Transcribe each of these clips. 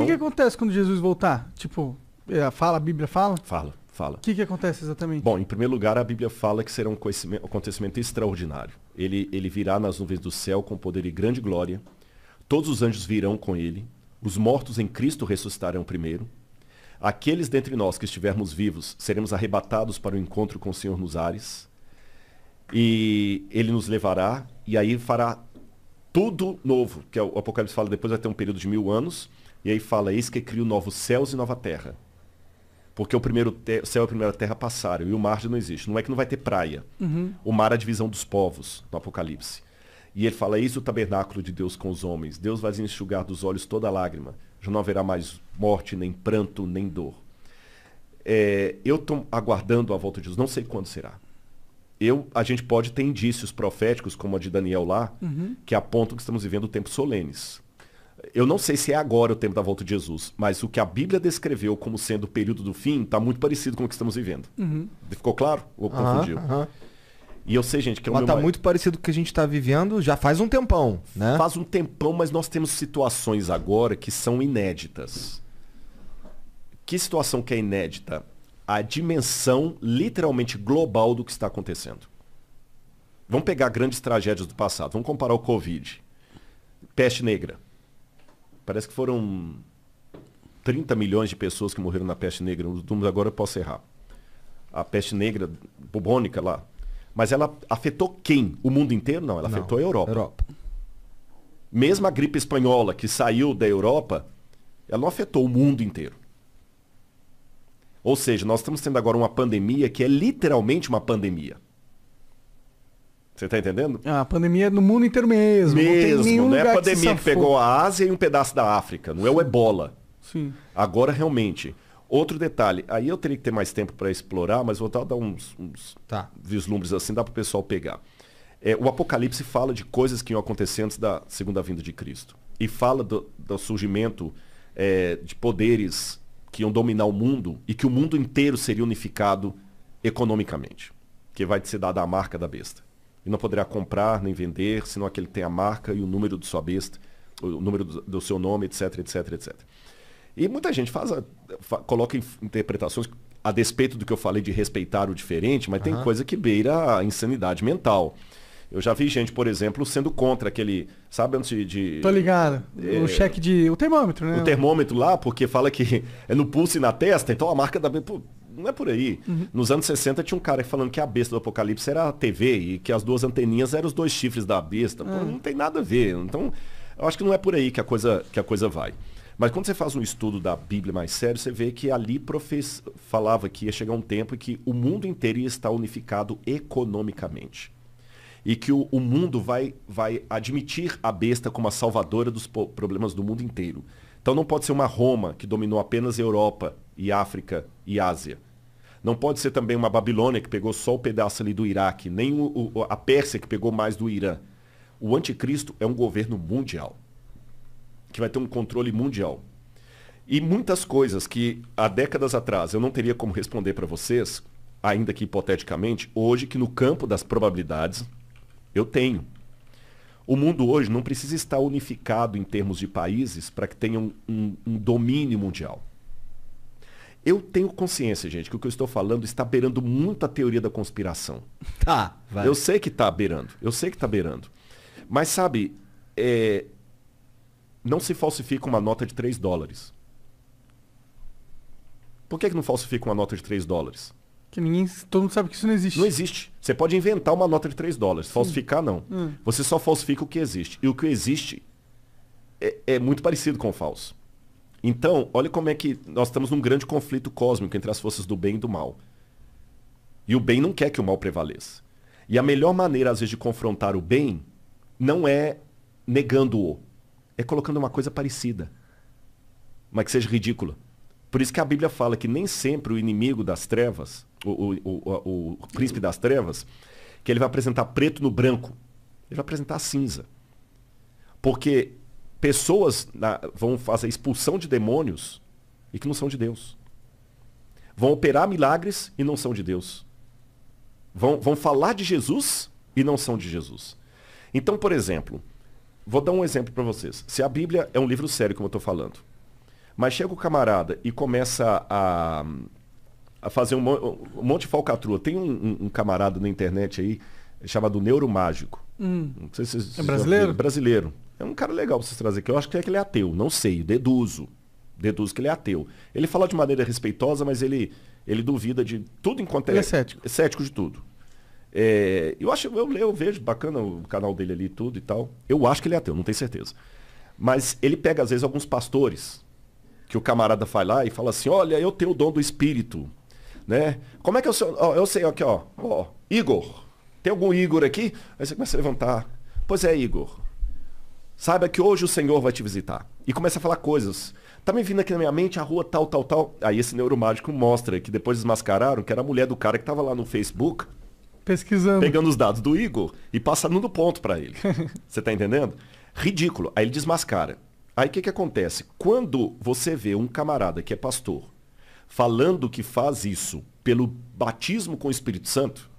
que acontece quando Jesus voltar? Tipo, a Bíblia fala? Fala. O que acontece exatamente? Bom, em primeiro lugar, a Bíblia fala que será um acontecimento extraordinário. Ele virá nas nuvens do céu com poder e grande glória. Todos os anjos virão com ele. Os mortos em Cristo ressuscitarão primeiro. Aqueles dentre nós que estivermos vivos, seremos arrebatados para o encontro com o Senhor nos ares. E ele nos levará e aí fará tudo novo. Que o Apocalipse fala, depois vai ter um período de 1000 anos. E aí fala, eis que crio novos céus e nova terra. Porque o primeiro céu e a primeira terra passaram e o mar já não existe. Não é que não vai ter praia. O mar é a divisão dos povos, no Apocalipse. E ele fala, eis o tabernáculo de Deus com os homens. Deus vai enxugar dos olhos toda lágrima. Já não haverá mais morte, nem pranto, nem dor. Eu estou aguardando a volta de Jesus. Não sei quando será. A gente pode ter indícios proféticos, como a de Daniel lá, que apontam que estamos vivendo tempos solenes. Eu não sei se é agora o tempo da volta de Jesus, mas o que a Bíblia descreveu como sendo o período do fim está muito parecido com o que estamos vivendo. Ficou claro? Ou confundiu? E eu sei, gente, que mas está muito parecido com o que a gente está vivendo já faz um tempão, né? Faz um tempão, mas nós temos situações agora que são inéditas. Que situação que é inédita? A dimensão literalmente global do que está acontecendo. Vamos pegar grandes tragédias do passado. Vamos comparar o Covid. Peste negra. Parece que foram 30 milhões de pessoas que morreram na peste negra. Os números agora eu posso errar. A peste negra bubônica lá. Mas ela afetou quem? O mundo inteiro? Não, ela afetou a Europa. Mesmo a gripe espanhola, que saiu da Europa, ela não afetou o mundo inteiro. Ou seja, nós estamos tendo agora uma pandemia que é literalmente uma pandemia. Você está entendendo? A pandemia é no mundo inteiro mesmo. Não é a pandemia que pegou a Ásia e um pedaço da África. Não é o Ebola. Sim. Agora, realmente. Outro detalhe. Aí eu teria que ter mais tempo para explorar, mas vou dar uns vislumbres assim, dá para o pessoal pegar. O Apocalipse fala de coisas que iam acontecer antes da segunda vinda de Cristo. E fala do surgimento de poderes que iam dominar o mundo e que o mundo inteiro seria unificado economicamente. Que vai ser dada a marca da besta. E não poderá comprar nem vender, senão aquele que tem a marca e o número de sua besta, o número do seu nome, etc, etc, etc. E muita gente coloca interpretações a despeito do que eu falei de respeitar o diferente, mas tem coisa que beira a insanidade mental. Eu já vi gente, por exemplo, sendo contra aquele, sabe, antes de... Tô ligado. O cheque o termômetro, né? O termômetro lá, porque fala que é no pulso e na testa, então a marca da besta... Não é por aí. Nos anos 60 tinha um cara falando que a besta do Apocalipse era a TV e que as duas anteninhas eram os dois chifres da besta. Pô, não tem nada a ver. Então, eu acho que não é por aí que a coisa vai. Mas quando você faz um estudo da Bíblia mais sério, você vê que ali falava que ia chegar um tempo em que o mundo inteiro ia estar unificado economicamente. E que o mundo vai admitir a besta como a salvadora dos problemas do mundo inteiro. Então não pode ser uma Roma que dominou apenas Europa e África e Ásia. Não pode ser também uma Babilônia que pegou só o pedaço ali do Iraque, nem a Pérsia que pegou mais do Irã. O anticristo é um governo mundial, que vai ter um controle mundial. E muitas coisas que há décadas atrás eu não teria como responder para vocês, ainda que hipoteticamente, hoje que no campo das probabilidades eu tenho. O mundo hoje não precisa estar unificado em termos de países para que tenha um domínio mundial. Eu tenho consciência, gente, que o que eu estou falando está beirando muito a teoria da conspiração. Vai. Eu sei que está beirando. Mas, sabe, não se falsifica uma nota de $3. Por que não falsifica uma nota de $3? Que todo mundo sabe que isso não existe. Não existe. Você pode inventar uma nota de $3. Falsificar, não. Você só falsifica o que existe. E o que existe é muito parecido com o falso. Então, olha como é que nós estamos num grande conflito cósmico entre as forças do bem e do mal. E o bem não quer que o mal prevaleça. E a melhor maneira, às vezes, de confrontar o bem não é negando-o. É colocando uma coisa parecida. Mas que seja ridícula. Por isso que a Bíblia fala que nem sempre o inimigo das trevas, o príncipe das trevas, que ele vai apresentar preto no branco. Ele vai apresentar cinza. Porque pessoas vão fazer expulsão de demônios e que não são de Deus. Vão operar milagres e não são de Deus. Vão falar de Jesus e não são de Jesus. Então, por exemplo, vou dar um exemplo para vocês. Se a Bíblia é um livro sério, como eu estou falando, Mas chega o camarada e começa a fazer um monte de falcatrua. Tem um camarada na internet aí chamado Neuromágico. Não sei se vocês É brasileiro? Brasileiro. É um cara legal pra vocês trazerem aqui. Eu acho que ele é ateu, não sei, deduzo. Deduzo que ele é ateu. Ele fala de maneira respeitosa, mas ele duvida de tudo enquanto Ele é cético. É cético de tudo. Eu vejo bacana o canal dele ali e tudo e tal. Eu acho que ele é ateu, não tenho certeza. Mas ele pega, às vezes, alguns pastores que o camarada vai lá e fala assim, olha, eu tenho o dom do espírito. Né? Como é que eu sei? Eu sei aqui, ó. Igor. Tem algum Igor aqui? Aí você começa a levantar. Pois é, Igor. Saiba que hoje o Senhor vai te visitar. E começa a falar coisas. Tá me vindo aqui na minha mente a rua tal, tal, tal. Aí esse neuromágico mostra que depois desmascararam que era a mulher do cara que tava lá no Facebook Pesquisando. pegando os dados do Igor e passando no ponto para ele. Você tá entendendo? Ridículo. Aí ele desmascara. Aí o que acontece? Quando você vê um camarada que é pastor falando que faz isso pelo batismo com o Espírito Santo,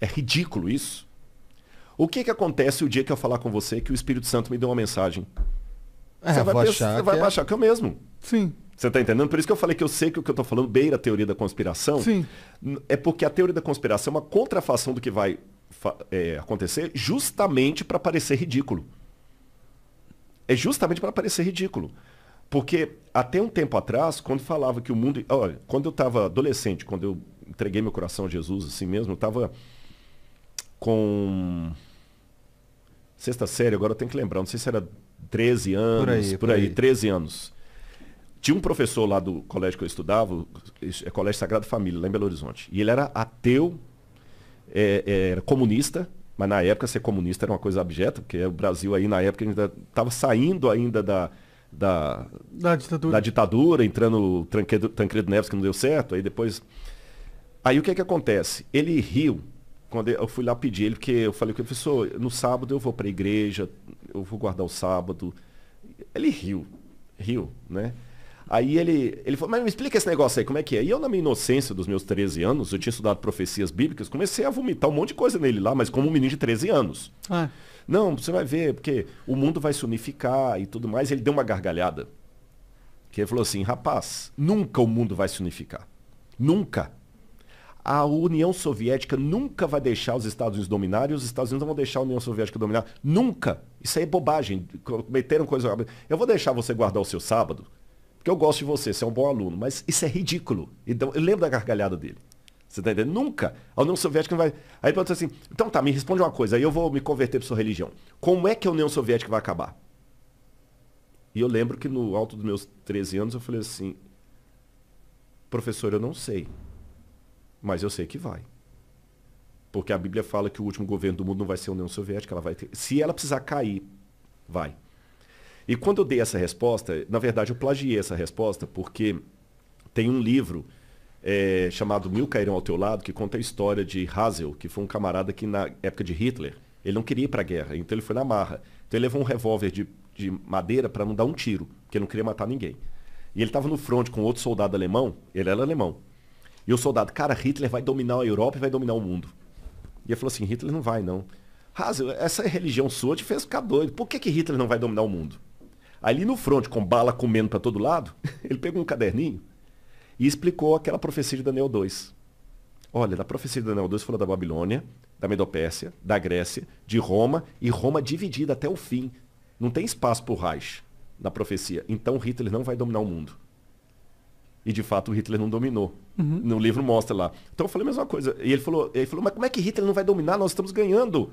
é ridículo isso. O que acontece o dia que eu falar com você que o Espírito Santo me deu uma mensagem? Você vai achar que é o mesmo. Sim. Você está entendendo? Por isso que eu falei que eu sei que o que eu estou falando beira a teoria da conspiração. Sim. É porque a teoria da conspiração é uma contrafação do que vai acontecer justamente para parecer ridículo. É justamente para parecer ridículo. Porque até um tempo atrás, quando falava que o mundo... Olha, quando eu estava adolescente, quando eu entreguei meu coração a Jesus assim mesmo, eu estava com... sexta série, agora eu tenho que lembrar, não sei se era 13 anos, por aí, 13 anos. Tinha um professor lá do colégio que eu estudava, Colégio Sagrada Família, lá em Belo Horizonte. E ele era ateu, era comunista, mas na época ser comunista era uma coisa abjeta, porque o Brasil aí na época ainda estava saindo ainda da ditadura, entrando o Tancredo Neves que não deu certo, aí depois... Aí o que acontece? Ele riu. Quando eu fui lá pedir ele, porque eu falei com ele, professor, no sábado eu vou para a igreja, eu vou guardar o sábado. Ele riu, né? Aí ele falou, mas me explica esse negócio aí, como é que é? E eu, na minha inocência dos meus 13 anos, eu tinha estudado profecias bíblicas, comecei a vomitar um monte de coisa nele lá, mas como um menino de 13 anos. Não, você vai ver, porque o mundo vai se unificar e tudo mais. Ele deu uma gargalhada. Que ele falou assim, rapaz, nunca o mundo vai se unificar. Nunca. A União Soviética nunca vai deixar os Estados Unidos dominar e os Estados Unidos não vão deixar a União Soviética dominar. Nunca. Isso aí é bobagem. Cometeram coisa... Eu vou deixar você guardar o seu sábado, porque eu gosto de você, você é um bom aluno. Mas isso é ridículo. Então, eu lembro da gargalhada dele. Você tá entendendo? Nunca. A União Soviética não vai... Aí ele perguntou assim, então tá, me responde uma coisa, aí eu vou me converter para sua religião. Como é que a União Soviética vai acabar? E eu lembro que no alto dos meus 13 anos eu falei assim, professor, eu não sei. Mas eu sei que vai. Porque a Bíblia fala que o último governo do mundo não vai ser a União Soviética, ela vai ter... Se ela precisar cair, vai. E quando eu dei essa resposta, na verdade eu plagiei essa resposta, porque tem um livro chamado Mil Cairão ao Teu Lado, que conta a história de Hazel, que foi um camarada que na época de Hitler, ele não queria ir para a guerra, então ele foi na marra. Então ele levou um revólver de madeira para não dar um tiro, porque ele não queria matar ninguém. E ele estava no fronte com outro soldado alemão, ele era alemão. E o soldado, cara, Hitler vai dominar a Europa e vai dominar o mundo. E ele falou assim, Hitler não vai, não. Hazel, essa religião sua te fez ficar doido. Por que Hitler não vai dominar o mundo? Ali no fronte, com bala comendo para todo lado, ele pegou um caderninho e explicou aquela profecia de Daniel 2. Olha, da profecia de Daniel 2 falou da Babilônia, da Medopérsia, da Grécia, de Roma, e Roma dividida até o fim. Não tem espaço para o Reich na profecia. Então Hitler não vai dominar o mundo. E de fato o Hitler não dominou. No livro mostra lá. Então eu falei a mesma coisa. E ele falou, mas como é que Hitler não vai dominar? Nós estamos ganhando.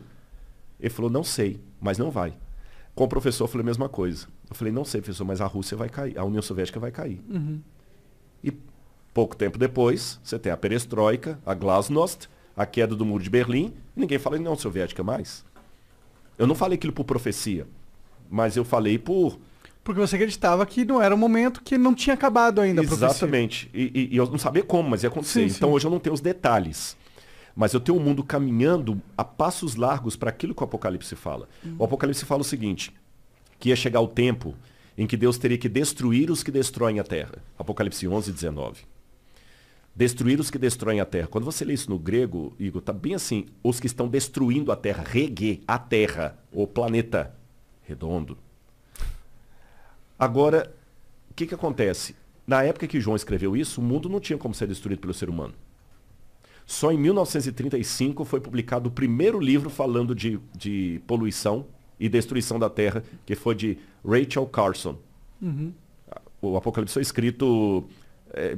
Ele falou, não sei, mas não vai. Com o professor eu falei a mesma coisa. Eu falei, não sei, professor, mas a Rússia vai cair, a União Soviética vai cair. E pouco tempo depois, você tem a perestroika, a glasnost, a queda do muro de Berlim, e ninguém fala em União Soviética mais. Eu não falei aquilo por profecia, mas eu falei por... Porque você acreditava que não era um momento que não tinha acabado ainda a profecia. Exatamente. E eu não sabia como, mas ia acontecer. Sim, então sim. hoje eu não tenho os detalhes. Mas eu tenho um mundo caminhando a passos largos para aquilo que o Apocalipse fala. O Apocalipse fala o seguinte, que ia chegar o tempo em que Deus teria que destruir os que destroem a terra. Apocalipse 11, 19. Destruir os que destroem a terra. Quando você lê isso no grego, Igor, está bem assim, os que estão destruindo a terra, rege, a terra, o planeta redondo. Agora, que acontece? Na época que João escreveu isso, o mundo não tinha como ser destruído pelo ser humano. Só em 1935 foi publicado o primeiro livro falando de poluição e destruição da Terra, que foi de Rachel Carson. O Apocalipse foi escrito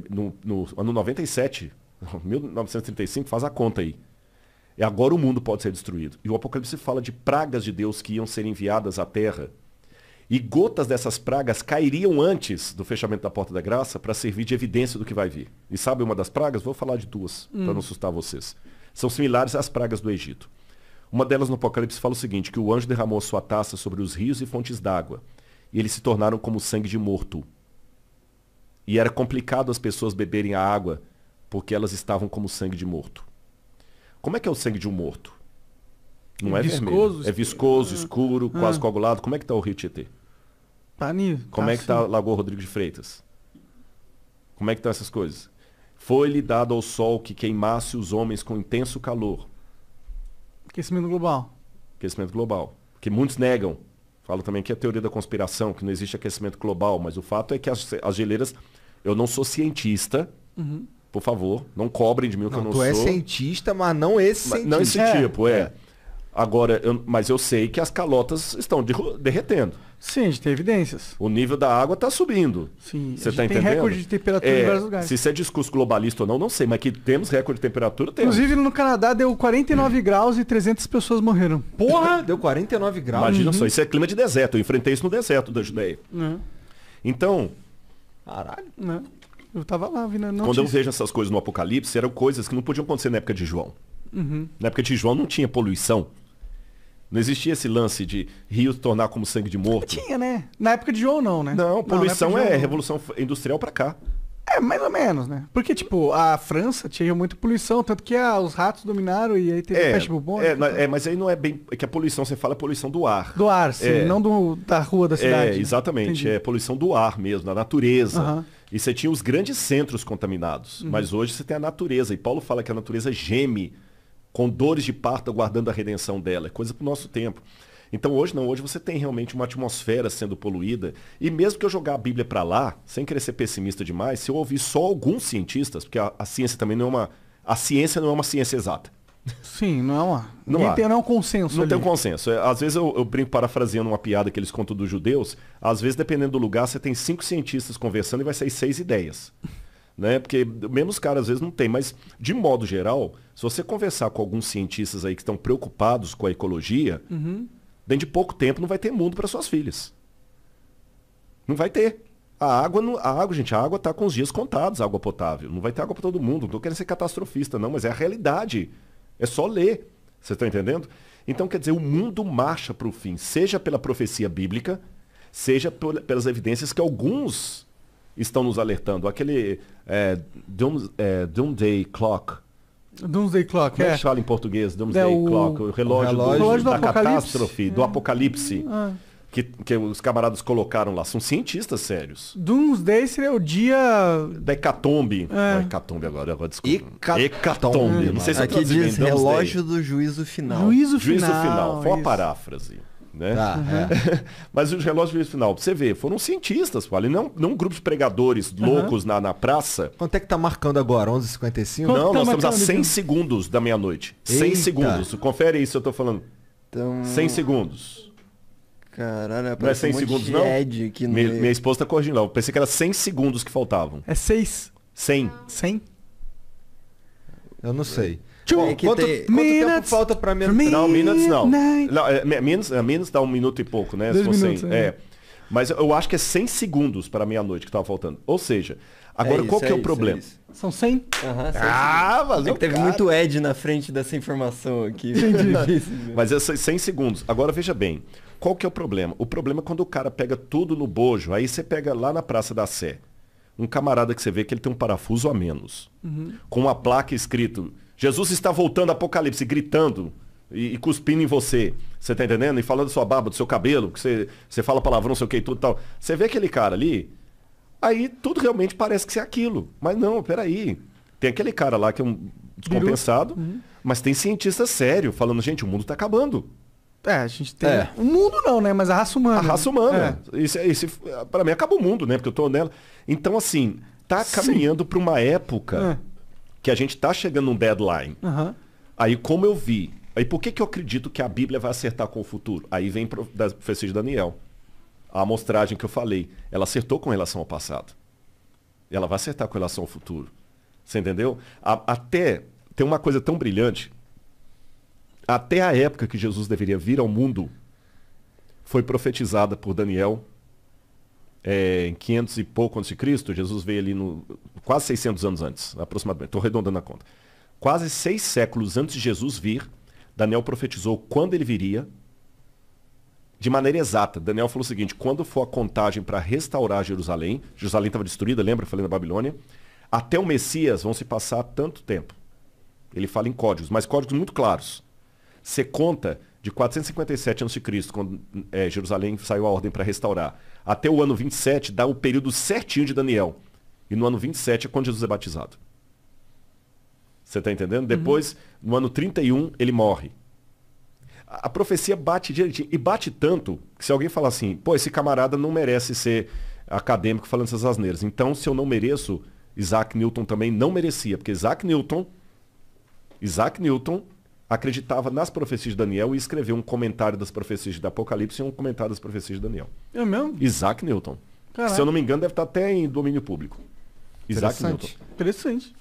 no ano 97, 1935, faz a conta aí. E agora o mundo pode ser destruído. E o Apocalipse fala de pragas de Deus que iam ser enviadas à Terra. E gotas dessas pragas cairiam antes do fechamento da porta da graça para servir de evidência do que vai vir. E sabe uma das pragas? Vou falar de duas, para não assustar vocês. São similares às pragas do Egito. Uma delas no Apocalipse fala o seguinte, que o anjo derramou sua taça sobre os rios e fontes d'água. E eles se tornaram como sangue de morto. E era complicado as pessoas beberem a água, porque elas estavam como sangue de morto. Como é que é o sangue de um morto? Não é vermelho. É viscoso, escuro, quase coagulado. Como é que está o Rio Tietê? Como é que está a Lagoa Rodrigo de Freitas? Como é que estão essas coisas? Foi-lhe dado ao sol que queimasse os homens com intenso calor. Aquecimento global. Aquecimento global. Que muitos negam. Falo também que é a teoria da conspiração, que não existe aquecimento global. Mas o fato é que as geleiras... Eu não sou cientista. Por favor, não cobrem de mim o que eu não sou. Tu é cientista, mas não esse cientista. Não esse tipo, Agora, mas eu sei que as calotas estão derretendo. Sim, a gente tem evidências. O nível da água está subindo. Sim, você está entendendo? Tem recorde de temperatura em vários lugares. Se isso é discurso globalista ou não sei, mas que temos recorde de temperatura, temos. Inclusive no Canadá deu 49 graus e 300 pessoas morreram. Porra! Deu 49 graus. Imagina só, isso é clima de deserto. Eu enfrentei isso no deserto da Judeia. Então... Caralho. Eu tava lá vendo a notícia. Quando eu vejo essas coisas no Apocalipse, eram coisas que não podiam acontecer na época de João. Na época de João não tinha poluição. Não existia esse lance de rio se tornar como sangue de morto. Tinha, né? Na época de João não, né? Não, poluição é revolução industrial pra cá. É, mais ou menos, né? Porque, tipo, a França tinha muita poluição, tanto que os ratos dominaram e aí teve peste bubônica. Mas aí não é bem... É que a poluição, você fala poluição do ar. Do ar, sim, não da rua da cidade. Exatamente. Entendi. É poluição do ar mesmo, da natureza. E você tinha os grandes centros contaminados. Mas hoje você tem a natureza. E Paulo fala que a natureza geme com dores de parto aguardando a redenção dela. É coisa pro nosso tempo. Então hoje não, hoje você tem realmente uma atmosfera sendo poluída. E mesmo que eu jogar a Bíblia para lá, sem querer ser pessimista demais, se eu ouvir só alguns cientistas, porque a ciência também não é uma... A ciência não é uma ciência exata. Sim, não é uma... Não é um consenso. Não ali. tem um consenso. Às vezes eu brinco parafraseando uma piada que eles contam dos judeus. Às vezes, dependendo do lugar, você tem 5 cientistas conversando e vai sair 6 ideias. Né? Porque mesmo os caras às vezes não tem, mas de modo geral, se você conversar com alguns cientistas aí que estão preocupados com a ecologia, dentro de pouco tempo não vai ter mundo para suas filhas. Não vai ter. A água, gente, a água está com os dias contados, a água potável. Não vai ter água para todo mundo. Não estou querendo ser catastrofista, não, mas é a realidade. É só ler. Você está entendendo? Então, quer dizer, o mundo marcha para o fim, seja pela profecia bíblica, seja pelas evidências que alguns estão nos alertando. Aquele Doomsday Clock. Doomsday Clock, Como é que fala em português? Doomsday Clock. O relógio do da Apocalipse. Catástrofe, do Apocalipse. Que os camaradas colocaram lá. São cientistas sérios. Doomsday seria o dia... Da hecatombe. Hecatombe agora desculpa. Hecatombe. Não sei se eu Aqui traduzi diz bem, relógio do juízo final. Juízo Juízo final. final. Foi uma isso. paráfrase. Né? Tá, Mas o relógio do juízo final, pra você ver, foram cientistas, vale? Não um grupo de pregadores loucos na praça. Quanto é que tá marcando agora? 11h55? Quanto Não, tá nós estamos a marcando, 100 então? segundos da meia-noite. 100 Eita. segundos. Confere aí se eu tô falando. Então, 100 segundos. caralho, Não é aparece 100 um monte segundos, de não? Ed aqui no Minha esposa tá corrigindo lá. Eu pensei que era 100 segundos que faltavam. É 6. 100. 100? Eu não sei. É que Quanto tem- tempo Minutes. falta pra mim? Não, minutes não. Midnight. Não, menos dá 1 minuto e pouco, né? 2 Se for 100. minutos, é. Mas eu acho que é 100 segundos para meia-noite que tava faltando. Ou seja, agora isso, qual que é o isso, problema? isso. São 100? Aham, Mas é que teve muito Ed na frente dessa informação aqui. Difícil, né? Mas é 100 segundos. Agora veja bem, qual que é o problema? O problema é quando o cara pega tudo no bojo, aí você pega lá na Praça da Sé, um camarada que você vê que ele tem um parafuso a menos, com uma placa escrito, Jesus está voltando, Apocalipse, gritando e cuspindo em você. Você tá entendendo? E falando da sua barba, do seu cabelo, que você fala palavrão, não sei o que e tudo e tal. Você vê aquele cara ali, aí tudo realmente parece que ser aquilo. Mas não, peraí. Tem aquele cara lá que é um descompensado, mas tem cientista sério falando, gente, o mundo está acabando. A gente tem... O mundo não, né? Mas a raça humana. A raça humana. Para mim acaba o mundo, né? Porque eu tô nela. Então, assim, tá caminhando para uma época que a gente tá chegando num deadline. Aí, como eu vi... Aí, por que eu acredito que a Bíblia vai acertar com o futuro? Aí vem da profecia de Daniel. A amostragem que eu falei. Ela acertou com relação ao passado. E ela vai acertar com relação ao futuro. Você entendeu? Até... Tem uma coisa tão brilhante... Até a época que Jesus deveria vir ao mundo, foi profetizada por Daniel, em 500 e pouco antes de Cristo. Jesus veio ali quase 600 anos antes, aproximadamente. Estou arredondando a conta. Quase 6 séculos antes de Jesus vir, Daniel profetizou quando ele viria, de maneira exata. Daniel falou o seguinte: quando for a contagem para restaurar Jerusalém, Jerusalém estava destruída, lembra? Eu falei na Babilônia. Até o Messias vão se passar tanto tempo. Ele fala em códigos, mas códigos muito claros. Você conta de 457 a.C., quando Jerusalém saiu a ordem para restaurar, até o ano 27, dá o período certinho de Daniel. E no ano 27 é quando Jesus é batizado. Você está entendendo? Depois, no ano 31, ele morre. A profecia bate direitinho. E bate tanto que se alguém falar assim, pô, esse camarada não merece ser acadêmico falando essas asneiras. Então, se eu não mereço, Isaac Newton também não merecia. Porque Isaac Newton acreditava nas profecias de Daniel e escreveu um comentário das profecias do Apocalipse e um comentário das profecias de Daniel. É mesmo? Isaac Newton. Caraca. Se eu não me engano, deve estar até em domínio público. Isaac Newton. Interessante.